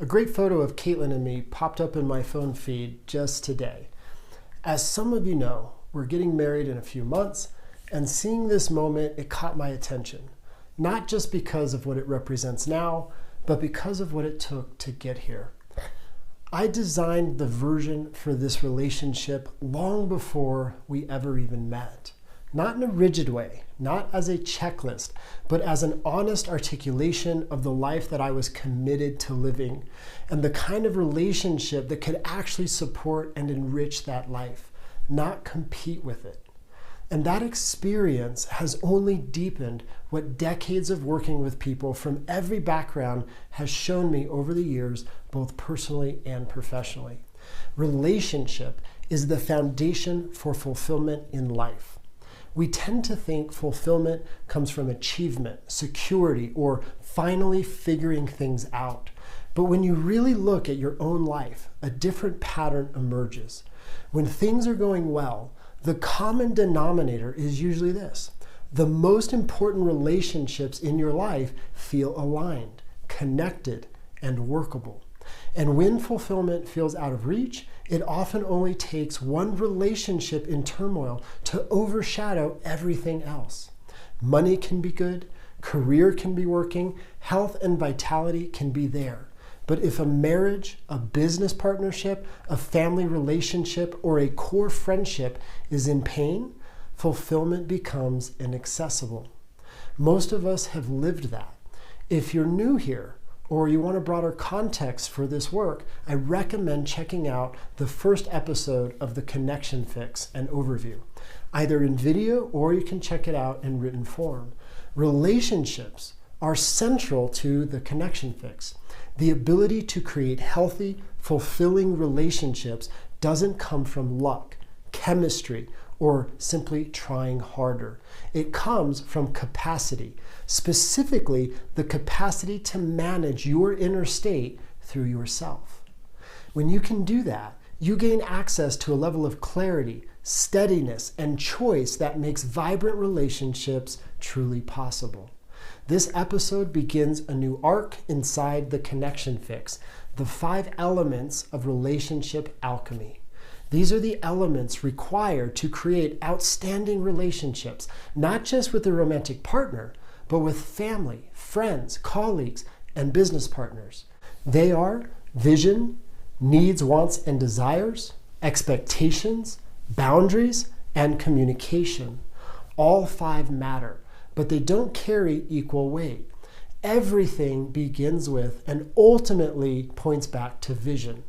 A great photo of Caitlin and me popped up in my phone feed just today. As some of you know, we're getting married in a few months, and seeing this moment, it caught my attention. Not just because of what it represents now, but because of what it took to get here. I designed the version for this relationship long before we ever even met. Not in a rigid way, not as a checklist, but as an honest articulation of the life that I was committed to living and the kind of relationship that could actually support and enrich that life, not compete with it. And that experience has only deepened what decades of working with people from every background has shown me over the years, both personally and professionally. Relationship is the foundation for fulfillment in life. We tend to think fulfillment comes from achievement, security, or finally figuring things out. But when you really look at your own life, a different pattern emerges. When things are going well, the common denominator is usually this: the most important relationships in your life feel aligned, connected, and workable. And when fulfillment feels out of reach, it often only takes one relationship in turmoil to overshadow everything else. Money can be good, career can be working, health and vitality can be there. But if a marriage, a business partnership, a family relationship, or a core friendship is in pain, fulfillment becomes inaccessible. Most of us have lived that. If you're new here, or you want a broader context for this work, I recommend checking out the first episode of The Connection Fix and Overview, either in video or you can check it out in written form. Relationships are central to The Connection Fix. The ability to create healthy, fulfilling relationships doesn't come from luck, chemistry, or simply trying harder. It comes from capacity, specifically the capacity to manage your inner state through yourself. When you can do that, you gain access to a level of clarity, steadiness, and choice that makes vibrant relationships truly possible. This episode begins a new arc inside the Connection Fix, the 5 elements of relationship alchemy. These are the elements required to create outstanding relationships, not just with a romantic partner, but with family, friends, colleagues, and business partners. They are vision, needs, wants, and desires, expectations, boundaries, and communication. All 5 matter, but they don't carry equal weight. Everything begins with and ultimately points back to vision.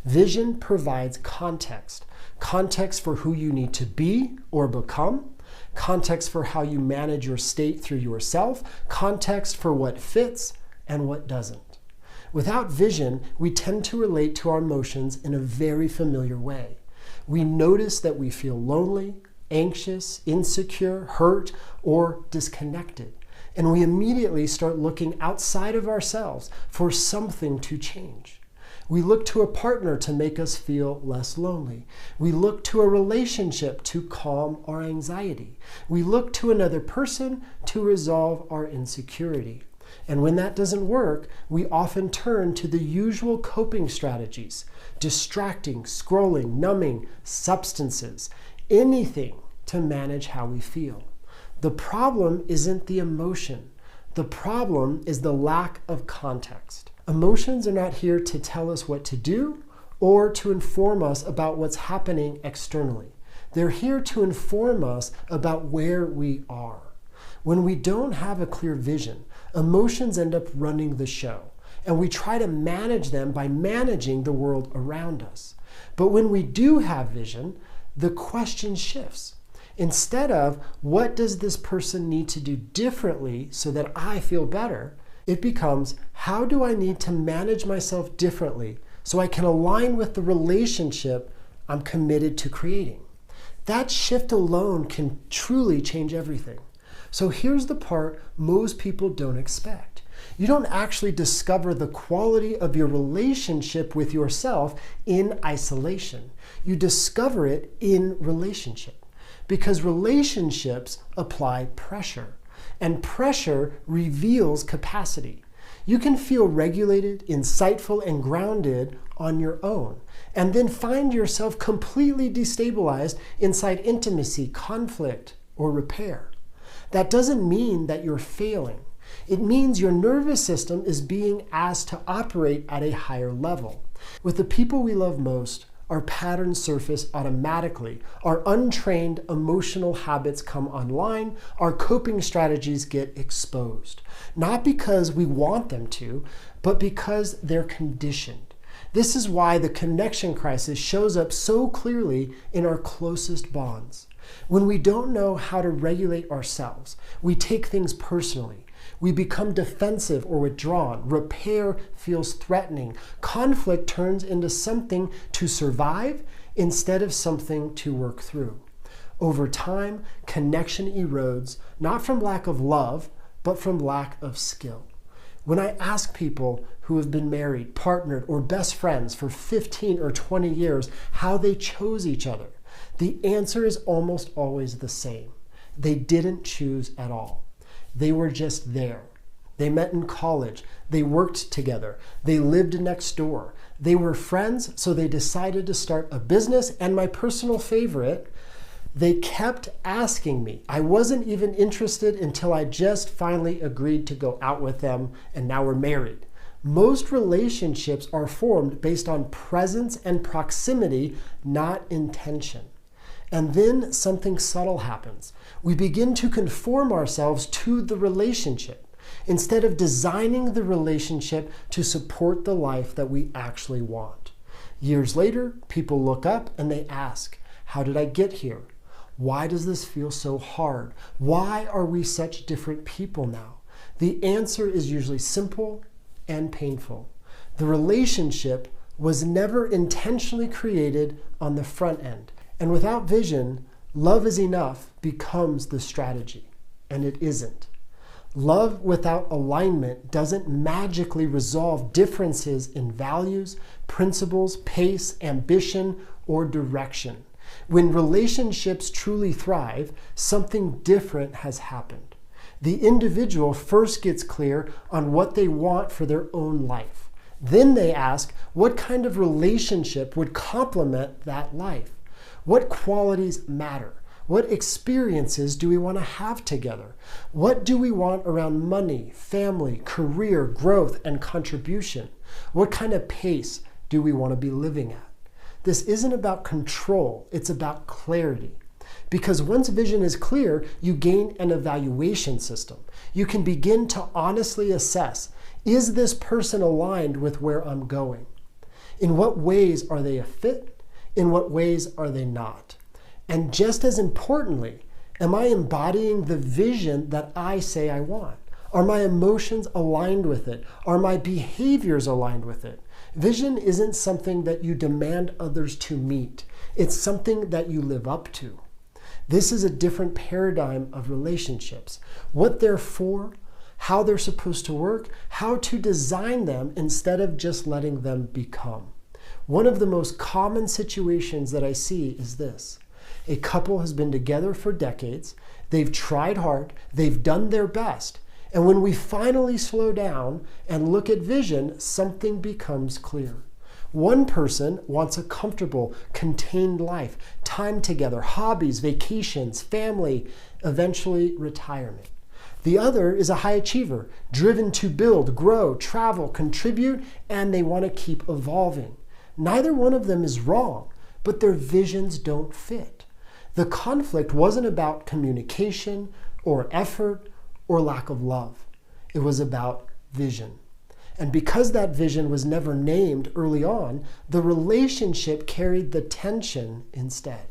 Vision provides context. Context for who you need to be or become. Context for how you manage your state through yourself. Context for what fits and what doesn't. Without vision, we tend to relate to our emotions in a very familiar way. We notice that we feel lonely, anxious, insecure, hurt, or disconnected. And we immediately start looking outside of ourselves for something to change. We look to a partner to make us feel less lonely. We look to a relationship to calm our anxiety. We look to another person to resolve our insecurity. And when that doesn't work, we often turn to the usual coping strategies: distracting, scrolling, numbing, substances, anything to manage how we feel. The problem isn't the emotion. The problem is the lack of context. Emotions are not here to tell us what to do or to inform us about what's happening externally. They're here to inform us about where we are. When we don't have a clear vision, emotions end up running the show, and we try to manage them by managing the world around us. But when we do have vision, the question shifts. Instead of, what does this person need to do differently so that I feel better? It becomes, how do I need to manage myself differently so I can align with the relationship I'm committed to creating? That shift alone can truly change everything. So here's the part most people don't expect. You don't actually discover the quality of your relationship with yourself in isolation. You discover it in relationship, because relationships apply pressure, and pressure reveals capacity. You can feel regulated, insightful, and grounded on your own, and then find yourself completely destabilized inside intimacy, conflict, or repair. That doesn't mean that you're failing. It means your nervous system is being asked to operate at a higher level. With the people we love most, our patterns surface automatically. Our untrained emotional habits come online. Our coping strategies get exposed. Not because we want them to, but because they're conditioned. This is why the connection crisis shows up so clearly in our closest bonds. When we don't know how to regulate ourselves, we take things personally. We become defensive or withdrawn. Repair feels threatening. Conflict turns into something to survive instead of something to work through. Over time, connection erodes, not from lack of love, but from lack of skill. When I ask people who have been married, partnered, or best friends for 15 or 20 years how they chose each other, the answer is almost always the same. They didn't choose at all. They were just there. They met in college. They worked together. They lived next door. They were friends, so they decided to start a business. And my personal favorite, they kept asking me. I wasn't even interested until I just finally agreed to go out with them, and now we're married. Most relationships are formed based on presence and proximity, not intention. And then something subtle happens. We begin to conform ourselves to the relationship instead of designing the relationship to support the life that we actually want. Years later, people look up and they ask, how did I get here? Why does this feel so hard? Why are we such different people now? The answer is usually simple and painful. The relationship was never intentionally created on the front end. And without vision, love is enough becomes the strategy, and it isn't. Love without alignment doesn't magically resolve differences in values, principles, pace, ambition, or direction. When relationships truly thrive, something different has happened. The individual first gets clear on what they want for their own life. Then they ask, what kind of relationship would complement that life? What qualities matter? What experiences do we want to have together? What do we want around money, family, career, growth, and contribution? What kind of pace do we want to be living at? This isn't about control, it's about clarity. Because once vision is clear, you gain an evaluation system. You can begin to honestly assess, is this person aligned with where I'm going? In what ways are they a fit? In what ways are they not? And just as importantly, am I embodying the vision that I say I want? Are my emotions aligned with it? Are my behaviors aligned with it? Vision isn't something that you demand others to meet. It's something that you live up to. This is a different paradigm of relationships. What they're for, how they're supposed to work, how to design them instead of just letting them become. One of the most common situations that I see is this. A couple has been together for decades, they've tried hard, they've done their best, and when we finally slow down and look at vision, something becomes clear. One person wants a comfortable, contained life, time together, hobbies, vacations, family, eventually retirement. The other is a high achiever, driven to build, grow, travel, contribute, and they want to keep evolving. Neither one of them is wrong, but their visions don't fit. The conflict wasn't about communication or effort or lack of love. It was about vision. And because that vision was never named early on, the relationship carried the tension instead.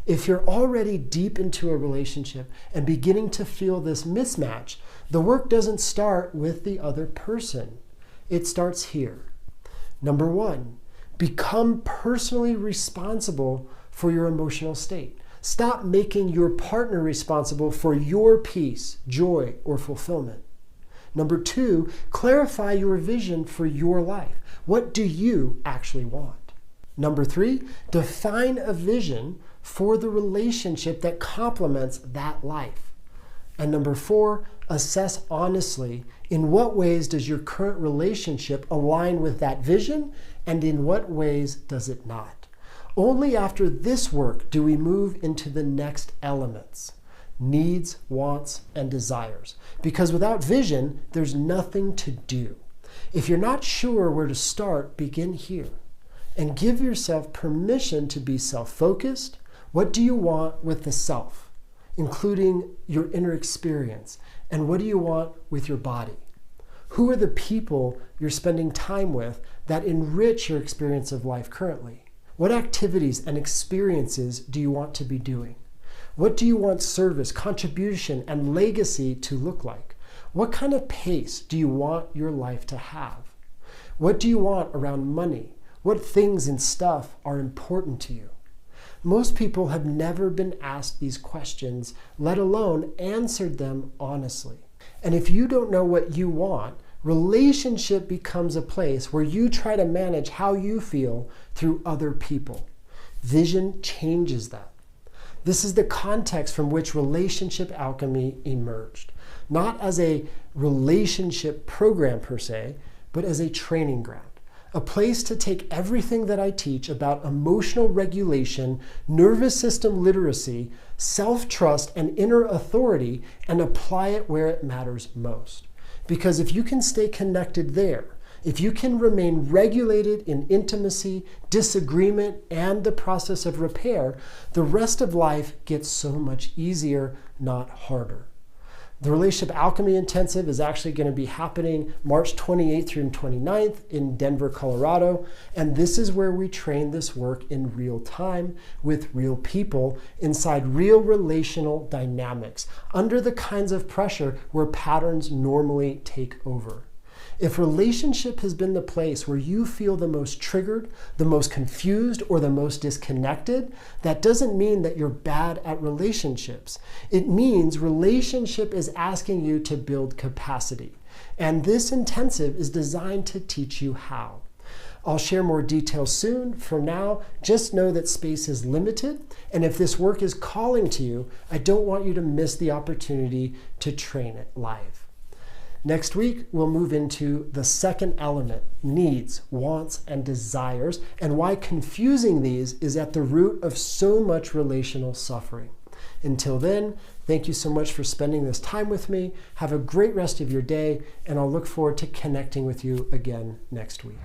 If you're already deep into a relationship and beginning to feel this mismatch, the work doesn't start with the other person. It starts here. Number one, become personally responsible for your emotional state. Stop making your partner responsible for your peace, joy, or fulfillment. Number two, clarify your vision for your life. What do you actually want? Number three, define a vision for the relationship that complements that life. And number four, assess honestly in what ways does your current relationship align with that vision and in what ways does it not. Only after this work do we move into the next elements: needs, wants, and desires. Because without vision, there's nothing to do. If you're not sure where to start, begin here and give yourself permission to be self-focused. What do you want with the self, including your inner experience? And what do you want with your body? Who are the people you're spending time with that enrich your experience of life currently? What activities and experiences do you want to be doing? What do you want service, contribution, and legacy to look like? What kind of pace do you want your life to have? What do you want around money? What things and stuff are important to you? Most people have never been asked these questions, let alone answered them honestly. And if you don't know what you want, relationship becomes a place where you try to manage how you feel through other people. Vision changes that. This is the context from which relationship alchemy emerged. Not as a relationship program per se, but as a training ground. A place to take everything that I teach about emotional regulation, nervous system literacy, self-trust, and inner authority and apply it where it matters most. Because if you can stay connected there, if you can remain regulated in intimacy, disagreement, and the process of repair, the rest of life gets so much easier, not harder. The Relationship Alchemy Intensive is actually going to be happening March 28th through 29th in Denver, Colorado. And this is where we train this work in real time with real people inside real relational dynamics under the kinds of pressure where patterns normally take over. If relationship has been the place where you feel the most triggered, the most confused, or the most disconnected, that doesn't mean that you're bad at relationships. It means relationship is asking you to build capacity. And this intensive is designed to teach you how. I'll share more details soon. For now, just know that space is limited. And if this work is calling to you, I don't want you to miss the opportunity to train it live. Next week, we'll move into the second element, needs, wants, and desires, and why confusing these is at the root of so much relational suffering. Until then, thank you so much for spending this time with me. Have a great rest of your day, and I'll look forward to connecting with you again next week.